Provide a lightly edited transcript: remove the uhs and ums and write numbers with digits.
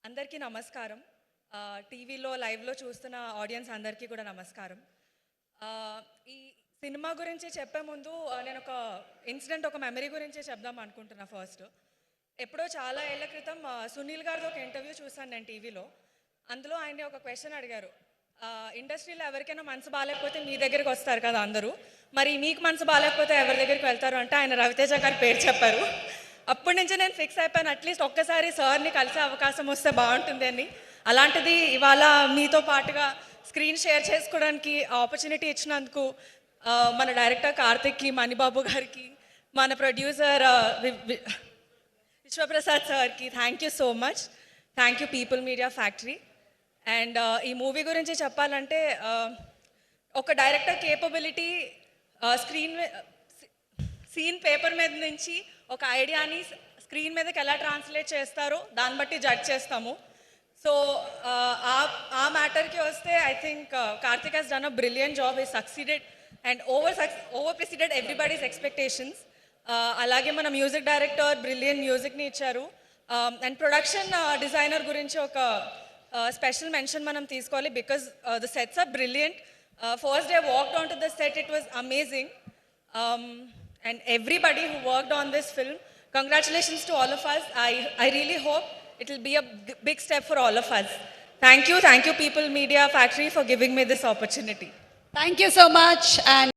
అందరికీ నమస్కారం. టీవీలో లైవ్లో చూస్తున్న ఆడియన్స్ అందరికీ కూడా నమస్కారం. ఈ సినిమా గురించి చెప్పే ముందు నేను ఒక మెమరీ గురించి చెప్దాం అనుకుంటున్నా. ఫస్ట్ ఎప్పుడో చాలా ఏళ్ల క్రితం సునీల్ గారితో ఒక ఇంటర్వ్యూ చూసాను నేను టీవీలో. అందులో ఆయన ఒక క్వశ్చన్ అడిగారు, ఇండస్ట్రీలో ఎవరికైనా మనసు బాగాలేకపోతే మీ దగ్గరికి వస్తారు కదా అందరూ, మరి మీకు మనసు బాగాలేకపోతే ఎవరి దగ్గరికి వెళ్తారు అంటే ఆయన రవితేజ గారి పేరు చెప్పారు. అప్పటి నుంచి నేను ఫిక్స్ అయిపోయాను, అట్లీస్ట్ ఒక్కసారి సార్ని కలిసే అవకాశం వస్తే బాగుంటుంది అని. అలాంటిది ఇవాళ మీతో పాటుగా స్క్రీన్ షేర్ చేసుకోవడానికి ఆపర్చునిటీ ఇచ్చినందుకు మన డైరెక్టర్ కార్తిక్కి, మణిబాబు గారికి, మన ప్రొడ్యూసర్ విశ్వప్రసాద్ సార్కి thank you so much. Thank you people media factory. And ఈ మూవీ గురించి చెప్పాలంటే ఒక డైరెక్టర్ కేపబిలిటీ సీన్ పేపర్ మీద నుంచి ఒక ఐడియాని స్క్రీన్ మీదకి ఎలా ట్రాన్స్లేట్ చేస్తారో దాన్ని బట్టి జడ్జ్ చేస్తాము. సో ఆ మ్యాటర్కి వస్తే I think Karthik he's done a brilliant job. He succeeded and over preceded everybody's expectations. అలాగే మన మ్యూజిక్ డైరెక్టర్ బ్రిలియంట్ మ్యూజిక్ని ఇచ్చారు. అండ్ ప్రొడక్షన్ డిజైనర్ గురించి ఒక స్పెషల్ మెన్షన్ మనం తీసుకోవాలి, because the sets are brilliant. First day walked on to the set, it was amazing. And everybody who worked on this film, congratulations to all of us. I really hope it will be a big step for all of us. Thank you People Media Factory for giving me this opportunity. Thank you so much. And